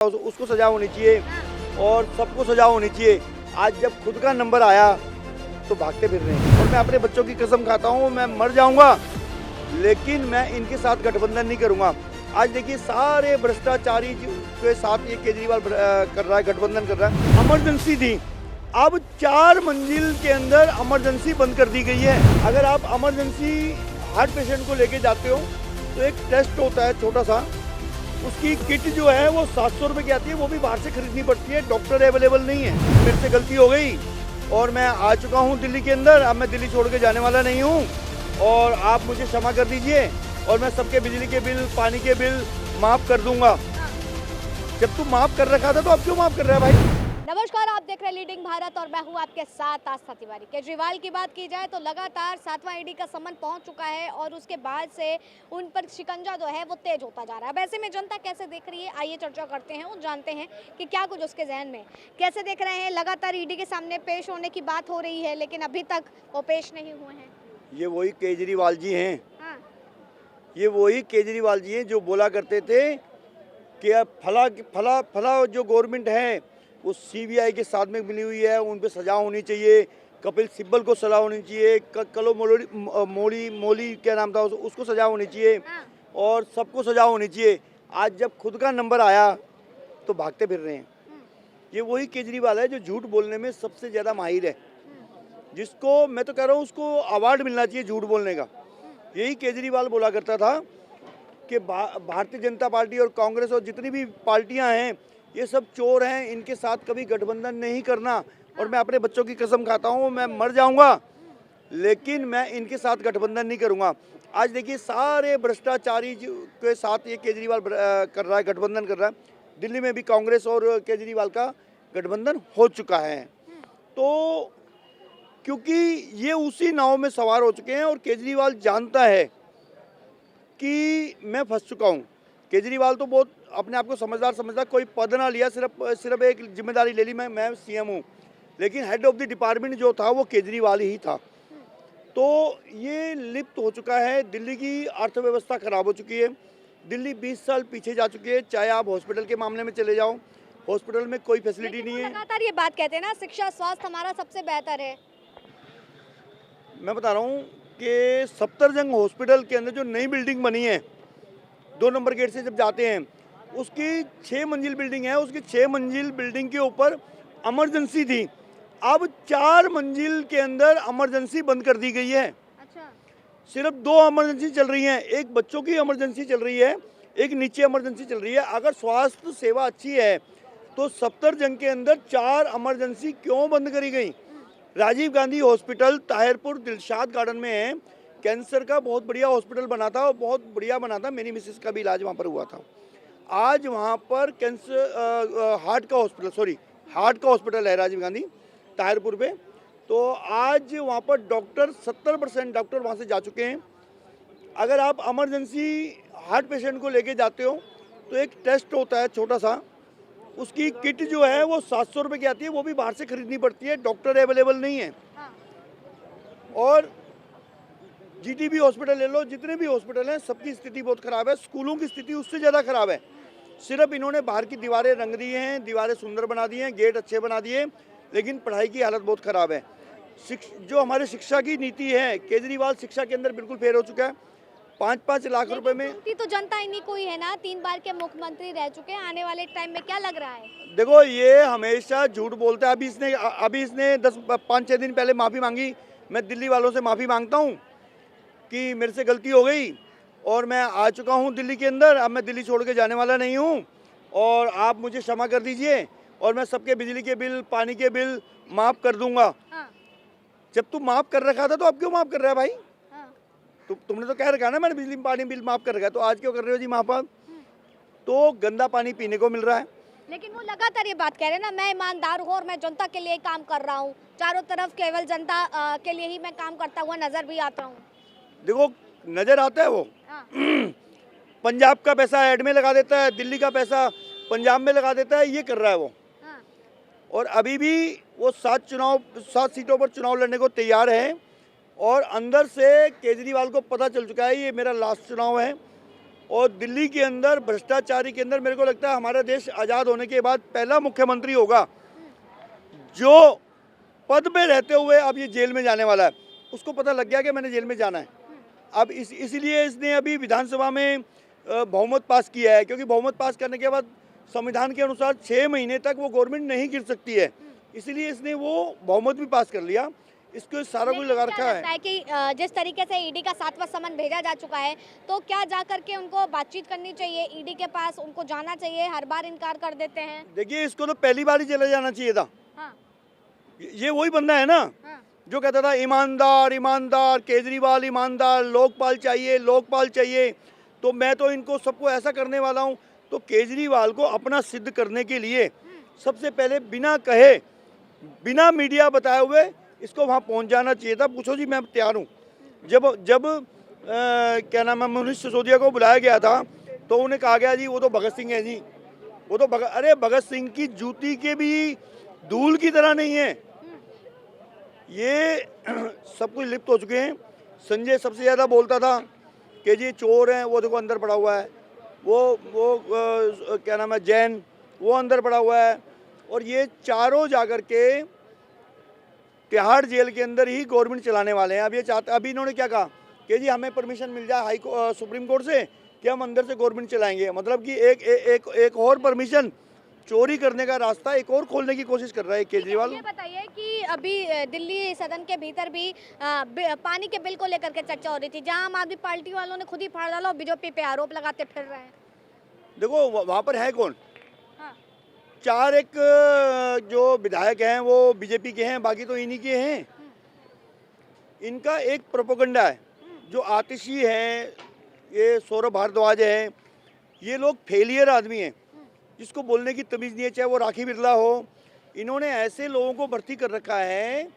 उसको सजा होनी चाहिए और सबको सजा होनी चाहिए। आज जब खुद का नंबर आया तो भागते फिर रहे हैं। और मैं अपने बच्चों की कसम खाता हूँ, मैं मर जाऊंगा लेकिन मैं इनके साथ गठबंधन नहीं करूंगा। आज देखिए सारे भ्रष्टाचारी के साथ ये केजरीवाल कर रहा है, गठबंधन कर रहा है। इमरजेंसी थी, अब 4 मंजिल के अंदर इमरजेंसी बंद कर दी गई है। अगर आप इमरजेंसी हार्ट पेशेंट को लेके जाते हो तो एक टेस्ट होता है छोटा सा, उसकी किट जो है वो 700 रुपये की आती है, वो भी बाहर से खरीदनी पड़ती है, डॉक्टर अवेलेबल नहीं है। मेरे से गलती हो गई और मैं आ चुका हूँ दिल्ली के अंदर। अब मैं दिल्ली छोड़ के जाने वाला नहीं हूँ और आप मुझे क्षमा कर दीजिए और मैं सबके बिजली के बिल, पानी के बिल माफ़ कर दूंगा। जब तू माफ़ कर रखा था तो अब क्यों माफ़ कर रहा है भाई? नमस्कार, आप देख रहे हैं लीडिंग भारत और मैं हूं आपके साथ आस्था तिवारी। केजरीवाल की बात की जाए तो लगातार 7वां ईडी का समन पहुंच चुका है और उसके बाद से उन पर शिकंजा जो है वो तेज होता जा रहा है। वैसे में जनता कैसे देख रही है, आइए चर्चा करते हैं और जानते हैं कि क्या कुछ उसके जहन में, कैसे देख रहे हैं। लगातार ईडी के सामने पेश होने की बात हो रही है लेकिन अभी तक वो पेश नहीं हुए हैं। ये वही केजरीवाल जी हैं, हाँ। ये वही केजरीवाल जी हैं जो बोला करते थे कि अब फला फला फला जो गवर्नमेंट है वो सीबीआई के साथ में मिली हुई है, उन पे सजा होनी चाहिए। कपिल सिब्बल को सजा होनी चाहिए, कलो मोली क्या नाम था उसको सजा होनी चाहिए और सबको सजा होनी चाहिए। आज जब खुद का नंबर आया तो भागते फिर रहे हैं। ये वही केजरीवाल है जो झूठ बोलने में सबसे ज़्यादा माहिर है, जिसको मैं तो कह रहा हूँ उसको अवार्ड मिलना चाहिए झूठ बोलने का। यही केजरीवाल बोला करता था कि भारतीय जनता पार्टी और कांग्रेस और जितनी भी पार्टियां हैं ये सब चोर हैं, इनके साथ कभी गठबंधन नहीं करना। और मैं अपने बच्चों की कसम खाता हूँ, मैं मर जाऊंगा लेकिन मैं इनके साथ गठबंधन नहीं करूंगा। आज देखिए सारे भ्रष्टाचारी के साथ ये केजरीवाल कर रहा है, गठबंधन कर रहा है। दिल्ली में भी कांग्रेस और केजरीवाल का गठबंधन हो चुका है। तो क्योंकि ये उसी नाव में सवार हो चुके हैं और केजरीवाल जानता है कि मैं फंस चुका हूँ। केजरीवाल तो बहुत अपने आप को समझदार, कोई पद ना लिया, सिर्फ एक जिम्मेदारी ले ली, मैं सीएम हूँ, लेकिन हेड ऑफ द डिपार्टमेंट जो था वो केजरीवाल ही था। तो ये लिप्त हो चुका है। दिल्ली की अर्थव्यवस्था खराब हो चुकी है। दिल्ली 20 साल पीछे जा चुकी है। चाहे आप हॉस्पिटल के मामले में चले जाओ, हॉस्पिटल में कोई फैसिलिटी नहीं है। लगातार ये बात कहते हैं ना, शिक्षा स्वास्थ्य हमारा सबसे बेहतर है। मैं बता रहा हूँ कि सफदरजंग हॉस्पिटल के अंदर जो नई बिल्डिंग बनी है 2 नंबर गेट से जब जाते हैं, उसकी 6 मंजिल बिल्डिंग है, उसकी 6 मंजिल बिल्डिंग के ऊपर इमरजेंसी थी, अब 4 मंजिल के अंदर इमरजेंसी बंद कर दी गई है। अच्छा। सिर्फ 2 इमरजेंसी चल रही हैं, एक बच्चों की इमरजेंसी चल रही है, एक नीचे इमरजेंसी चल रही है। अगर स्वास्थ्य सेवा अच्छी है तो सफदरजंग के अंदर 4 इमरजेंसी क्यों बंद करी गई? राजीव गांधी हॉस्पिटल ताहिरपुर दिलशाद गार्डन में है, कैंसर का बहुत बढ़िया हॉस्पिटल बना था और बहुत बढ़िया बना था। मेरी मिसेस का भी इलाज वहाँ पर हुआ था। आज वहाँ पर हार्ट का हॉस्पिटल है राजीव गांधी ताहिरपुर पे। तो आज वहाँ पर डॉक्टर 70% डॉक्टर वहाँ से जा चुके हैं। अगर आप इमरजेंसी हार्ट पेशेंट को लेके जाते हो तो एक टेस्ट होता है छोटा सा, उसकी किट जो है वो 700 रुपये की आती है, वो भी बाहर से खरीदनी पड़ती है, डॉक्टर अवेलेबल नहीं है। और जीटीबी हॉस्पिटल ले लो, जितने भी हॉस्पिटल हैं सबकी स्थिति बहुत ख़राब है। स्कूलों की स्थिति उससे ज़्यादा ख़राब है। सिर्फ इन्होंने बाहर की दीवारें रंग दी हैं, दीवारें सुंदर बना दी हैं, गेट अच्छे बना दिए, लेकिन पढ़ाई की हालत बहुत ख़राब है। जो हमारे शिक्षा की नीति है, केजरीवाल शिक्षा के अंदर बिल्कुल फेल हो चुका है। 5-5 लाख रुपए में तो जनता इन्हीं को ही है ना, 3 बार के मुख्यमंत्री रह चुके हैं। आने वाले टाइम में क्या लग रहा है? देखो ये हमेशा झूठ बोलता है। अभी इसने 5-6 दिन पहले माफ़ी मांगी। मैं दिल्ली वालों से माफ़ी मांगता हूँ कि मेरे से गलती हो गई और मैं आ चुका हूँ दिल्ली के अंदर। अब मैं दिल्ली छोड़ के जाने वाला नहीं हूँ और आप मुझे क्षमा कर दीजिए और मैं सबके बिजली के बिल, पानी के बिल माफ़ कर दूंगा। जब तू माफ़ कर रखा था तो अब क्यों माफ़ कर रहा है भाई? तुमने तो कह रखा है ना मैंने बिजली पानी बिल माफ़ कर रखा है, तो आज क्यों कर रहे हो जी माफ़? तो गंदा पानी पीने को मिल रहा है। लेकिन वो लगातार ये बात कह रहे हैं ना, मैं ईमानदार हूँ और मैं जनता के लिए काम कर रहा हूँ, चारों तरफ केवल जनता के लिए ही मैं काम करता हुआ नजर भी आता हूँ। देखो नजर आता है वो पंजाब का पैसा ऐड में लगा देता है, दिल्ली का पैसा पंजाब में लगा देता है, ये कर रहा है वो। और अभी भी वो 7 सीटों पर चुनाव लड़ने को तैयार है और अंदर से केजरीवाल को पता चल चुका है ये मेरा लास्ट चुनाव है और दिल्ली के अंदर भ्रष्टाचारी के अंदर मेरे को लगता है हमारा देश आज़ाद होने के बाद पहला मुख्यमंत्री होगा जो पद पे रहते हुए अब ये जेल में जाने वाला है। उसको पता लग गया कि मैंने जेल में जाना है। अब इसीलिए इसने अभी विधानसभा में बहुमत पास किया है, क्योंकि बहुमत पास करने के बाद संविधान के अनुसार 6 महीने तक वो गवर्नमेंट नहीं गिर सकती है, इसीलिए इसने वो बहुमत भी पास कर लिया। इसको सारा कुछ लगा रखा है कि जिस तरीके से ईडी का 7वां समन भेजा जा चुका है, तो क्या जा करके उनको बातचीत करनी चाहिए ईडी के पास, उनको जाना चाहिए? हर बार इनकार कर देते हैं। देखिए, इसको तो पहली बार ही चले जाना चाहिए था। हाँ। ये वही बंदा है ना, हाँ। जो कहता था ईमानदार ईमानदार, केजरीवाल ईमानदार, लोकपाल चाहिए लोकपाल चाहिए। तो मैं तो इनको सबको ऐसा करने वाला हूँ। तो केजरीवाल को अपना सिद्ध करने के लिए सबसे पहले बिना कहे, बिना मीडिया बताए हुए इसको वहाँ पहुँच जाना चाहिए था। पूछो जी, मैं तैयार हूँ। जब क्या नाम है, मनीष सिसोदिया को बुलाया गया था तो उन्हें कहा गया जी वो तो भगत सिंह है जी, वो तो अरे भगत सिंह की जूती के भी धूल की तरह नहीं है। ये सब कुछ लिप्त हो चुके हैं। संजय सबसे ज़्यादा बोलता था कि जी चोर हैं, वो देखो अंदर पड़ा हुआ है। वो क्या नाम है, जैन, वो अंदर पड़ा हुआ है। और ये चारों जाकर के तिहाड़ जेल के अंदर ही गवर्नमेंट चलाने वाले हैं। अब ये चाहते, अभी इन्होंने क्या कहा कि जी हमें परमिशन मिल जाए सुप्रीम कोर्ट से कि हम अंदर से गवर्नमेंट चलाएंगे। मतलब कि एक और परमिशन, चोरी करने का रास्ता एक और खोलने की कोशिश कर रहा है केजरीवाल। ये बताइए कि अभी दिल्ली सदन के भीतर भी पानी के बिल को लेकर के चर्चा हो रही थी, जहां आम आदमी पार्टी वालों ने खुद ही फाड़ डाला और बीजेपी पे आरोप लगाते फिर रहे हैं। देखो वहाँ पर है कौन? हाँ। 4 एक जो विधायक हैं वो बीजेपी के हैं, बाकी तो इन्हीं के हैं। इनका एक प्रोपेगेंडा है। जो आतिशी हैं, ये सौरभ भारद्वाज हैं, ये लोग फेलियर आदमी हैं जिसको बोलने की तमीज़ नहीं है, चाहे वो राखी बिरला हो। इन्होंने ऐसे लोगों को भर्ती कर रखा है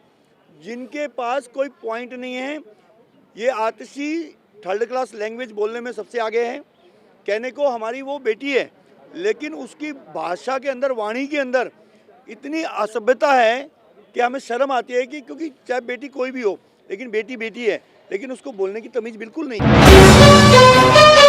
जिनके पास कोई पॉइंट नहीं है। ये आतिशी 3rd क्लास लैंग्वेज बोलने में सबसे आगे है। कहने को हमारी वो बेटी है, लेकिन उसकी भाषा के अंदर, वाणी के अंदर इतनी असभ्यता है कि हमें शर्म आती है कि, क्योंकि चाहे बेटी कोई भी हो, लेकिन बेटी बेटी है, लेकिन उसको बोलने की तमीज़ बिल्कुल नहीं है।